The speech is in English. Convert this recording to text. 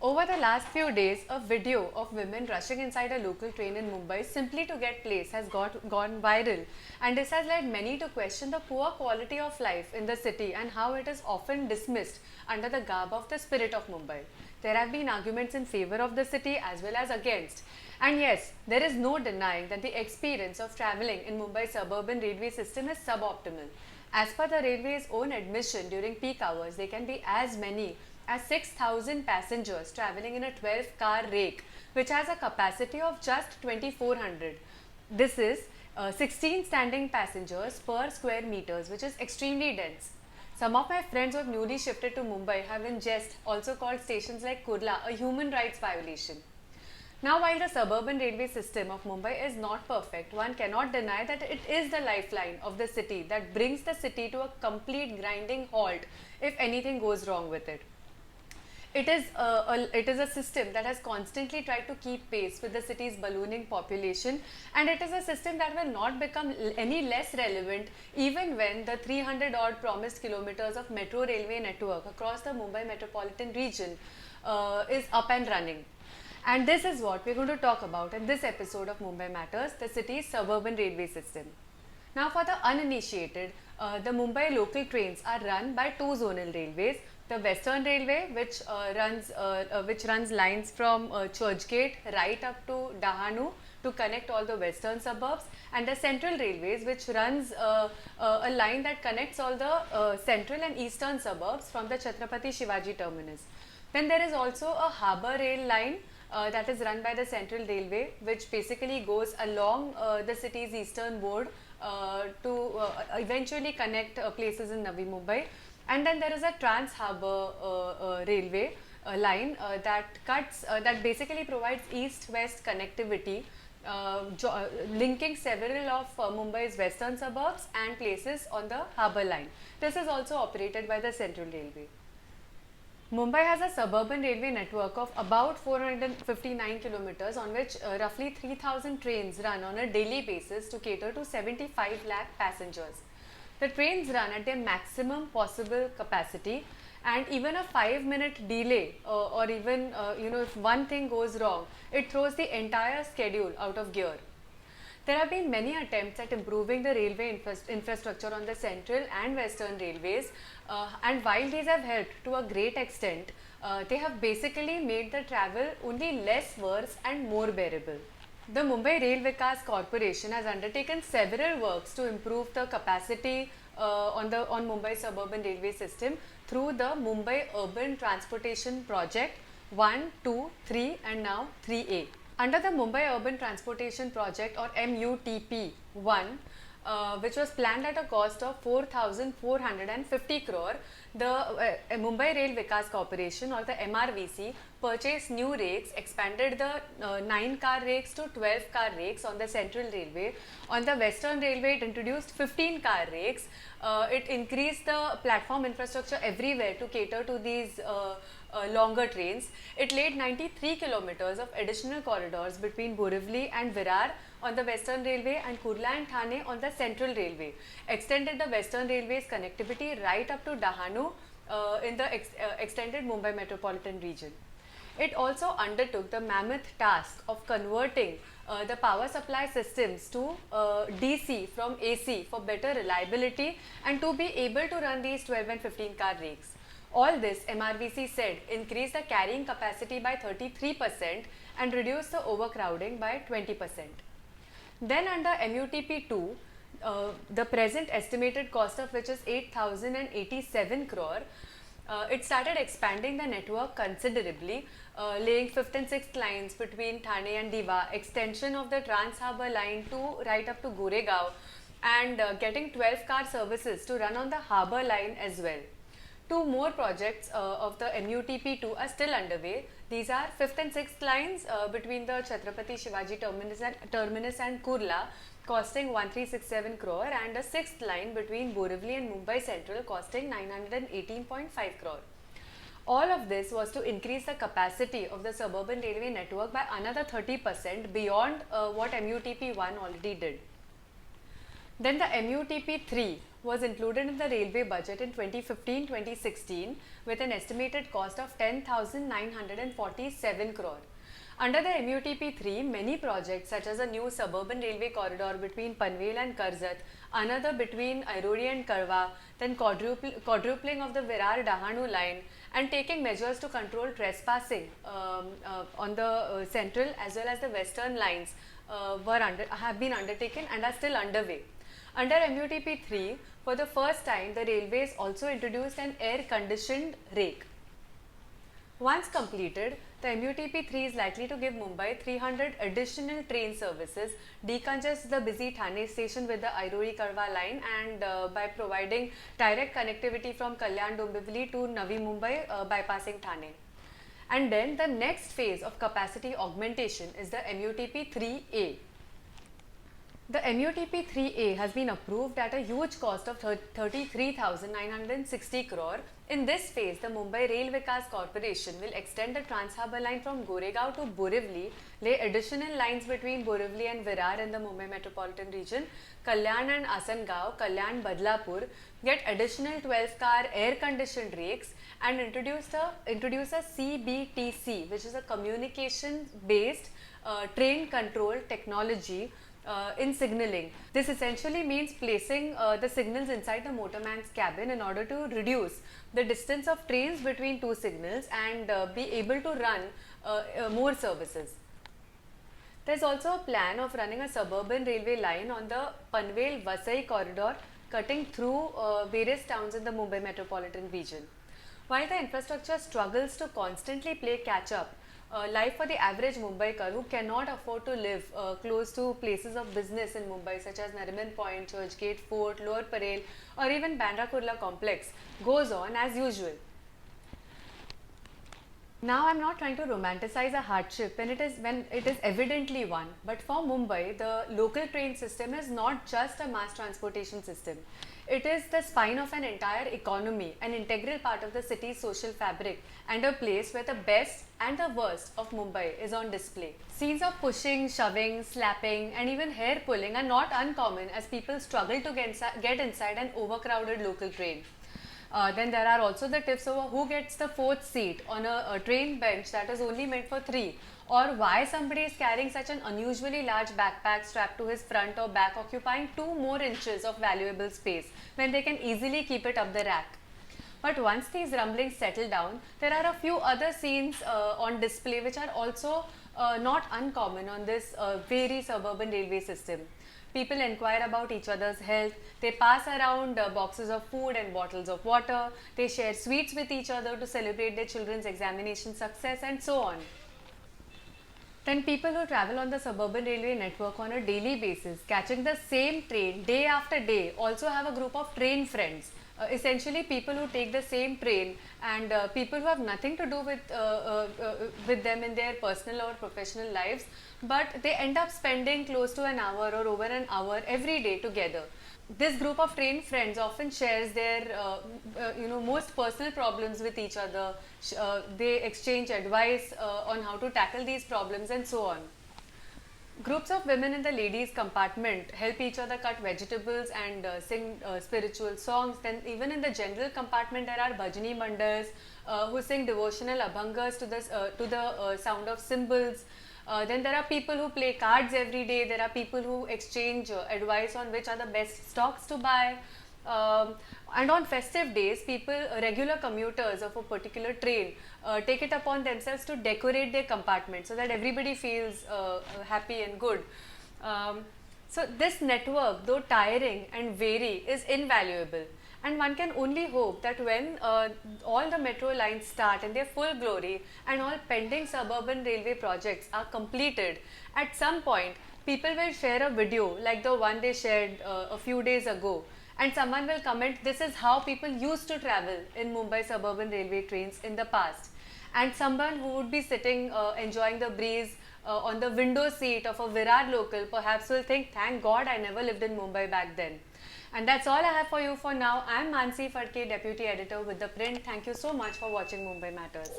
Over the last few days, a video of women rushing inside a local train in Mumbai simply to get place has gone viral, and this has led many to question the poor quality of life in the city and how it is often dismissed under the garb of the spirit of Mumbai. There have been arguments in favor of the city as well as against. And yes, there is no denying that the experience of travelling in Mumbai's suburban railway system is suboptimal. As per the railway's own admission, during peak hours, there can be as many as 6,000 passengers travelling in a 12-car rake, which has a capacity of just 2,400. This is 16 standing passengers per square meters, which is extremely dense. Some of my friends who have newly shifted to Mumbai have in jest also called stations like Kurla a human rights violation. Now, while the suburban railway system of Mumbai is not perfect, one cannot deny that it is the lifeline of the city that brings the city to a complete grinding halt if anything goes wrong with it. It is a system that has constantly tried to keep pace with the city's ballooning population, and it is a system that will not become any less relevant even when the 300 odd promised kilometers of metro railway network across the Mumbai metropolitan region is up and running. And this is what we're going to talk about in this episode of Mumbai Matters, the city's suburban railway system. Now, for the uninitiated, the Mumbai local trains are run by two zonal railways. The Western Railway, which runs lines from Churchgate right up to Dahanu to connect all the western suburbs, and the Central Railways, which runs a line that connects all the central and eastern suburbs from the Chhatrapati Shivaji terminus. Then there is also a harbour rail line that is run by the Central Railway, which basically goes along the city's eastern board to eventually connect places in Navi Mumbai. And then there is a trans harbour railway line that basically provides east-west connectivity, linking several of Mumbai's western suburbs and places on the harbour line. This is also operated by the Central Railway. Mumbai has a suburban railway network of about 459 kilometers, on which roughly 3,000 trains run on a daily basis to cater to 75 lakh passengers. The trains run at their maximum possible capacity, and even a 5-minute delay or even if one thing goes wrong, it throws the entire schedule out of gear. There have been many attempts at improving the railway infrastructure on the central and western railways, and while these have helped to a great extent, they have basically made the travel only less worse and more bearable. The Mumbai Rail Vikas Corporation has undertaken several works to improve the capacity on Mumbai's suburban railway system through the Mumbai Urban Transportation Project 1, 2, 3 and now 3A. Under the Mumbai Urban Transportation Project, or MUTP 1, which was planned at a cost of 4,450 crore, the Mumbai Rail Vikas Corporation, or the MRVC, purchased new rakes, expanded the 9-car rakes to 12-car rakes on the Central Railway. On the Western Railway, it introduced 15-car rakes. It increased the platform infrastructure everywhere to cater to these longer trains. It laid 93 kilometers of additional corridors between Borivali and Virar on the Western Railway and Kurla and Thane on the Central Railway. Extended the Western Railway's connectivity right up to Dahanu in the extended Mumbai metropolitan region. It also undertook the mammoth task of converting the power supply systems to DC from AC for better reliability and to be able to run these 12 and 15-car rakes. All this, MRVC said, increased the carrying capacity by 33% and reduced the overcrowding by 20%. Then under MUTP2, the present estimated cost of which is 8,087 crore, it started expanding the network considerably, laying 5th and 6th lines between Thane and Diva, extension of the Trans Harbour line to right up to Goregaon, and getting 12-car services to run on the harbour line as well. Two more projects of the MUTP2 are still underway. These are 5th and 6th lines between the Chhatrapati Shivaji terminus and Kurla, costing 1367 crore, and a 6th line between Borivali and Mumbai Central, costing 918.5 crore. All of this was to increase the capacity of the suburban railway network by another 30% beyond what MUTP1 already did. Then the MUTP3 was included in the railway budget in 2015-2016 with an estimated cost of 10,947 crore. Under the MUTP3, many projects such as a new suburban railway corridor between Panvel and Karzat, another between Airoli and Karwa, then quadrupling of the Virar-Dahanu line, and taking measures to control trespassing on the central as well as the western lines have been undertaken and are still underway. Under MUTP3, for the first time, the railways also introduced an air-conditioned rake. Once completed, the MUTP3 is likely to give Mumbai 300 additional train services, decongest the busy Thane station with the Airoli-Karwa line, and by providing direct connectivity from Kalyan-Dombivli to Navi Mumbai bypassing Thane. And then the next phase of capacity augmentation is the MUTP3A. The MUTP3A has been approved at a huge cost of 33,960 crore. In this phase, the Mumbai Rail Vikas Corporation will extend the Trans-Harbour line from Goregaon to Borivali, lay additional lines between Borivali and Virar in the Mumbai metropolitan region, Kalyan and Asangao, Kalyan Badlapur, get additional 12-car air-conditioned rakes, and introduce a CBTC, which is a communication-based train control technology in signalling. This essentially means placing the signals inside the motorman's cabin in order to reduce the distance of trains between two signals and be able to run more services. There is also a plan of running a suburban railway line on the Panvel-Vasai corridor, cutting through various towns in the Mumbai metropolitan region. While the infrastructure struggles to constantly play catch-up, life for the average Mumbaiker who cannot afford to live close to places of business in Mumbai such as Nariman Point, Churchgate, Fort, Lower Parel, or even Bandra Kurla complex goes on as usual. Now, I am not trying to romanticize a hardship when it is evidently one, but for Mumbai, the local train system is not just a mass transportation system. It is the spine of an entire economy, an integral part of the city's social fabric, and a place where the best and the worst of Mumbai is on display. Scenes of pushing, shoving, slapping, and even hair pulling are not uncommon as people struggle to get inside an overcrowded local train. Then there are also the tips over who gets the fourth seat on a train bench that is only meant for three, or why somebody is carrying such an unusually large backpack strapped to his front or back, occupying 2 more inches of valuable space when they can easily keep it up the rack. But once these rumblings settle down, there are a few other scenes on display which are also not uncommon on this very suburban railway system. People inquire about each other's health, they pass around boxes of food and bottles of water, they share sweets with each other to celebrate their children's examination success, and so on. Then people who travel on the suburban railway network on a daily basis, catching the same train day after day, also have a group of train friends. Essentially people who take the same train and people who have nothing to do with them in their personal or professional lives, but they end up spending close to an hour or over an hour every day together. This group of train friends often shares their most personal problems with each other. They exchange advice on how to tackle these problems and so on. Groups of women in the ladies compartment help each other cut vegetables and sing spiritual songs. Then even in the general compartment there are bhajani mandals who sing devotional abhangas to the sound of cymbals. Then there are people who play cards every day. There are people who exchange advice on which are the best stocks to buy. And on festive days, regular commuters of a particular train take it upon themselves to decorate their compartment so that everybody feels happy and good. So this network, though tiring and varied, is invaluable. And one can only hope that when all the metro lines start in their full glory and all pending suburban railway projects are completed, at some point people will share a video like the one they shared a few days ago, and someone will comment, this is how people used to travel in Mumbai suburban railway trains in the past. And someone who would be sitting enjoying the breeze on the window seat of a Virar local perhaps will think, thank God I never lived in Mumbai back then. And that's all I have for you for now. I am Mansi Phadke, Deputy Editor with The Print. Thank you so much for watching Mumbai Matters.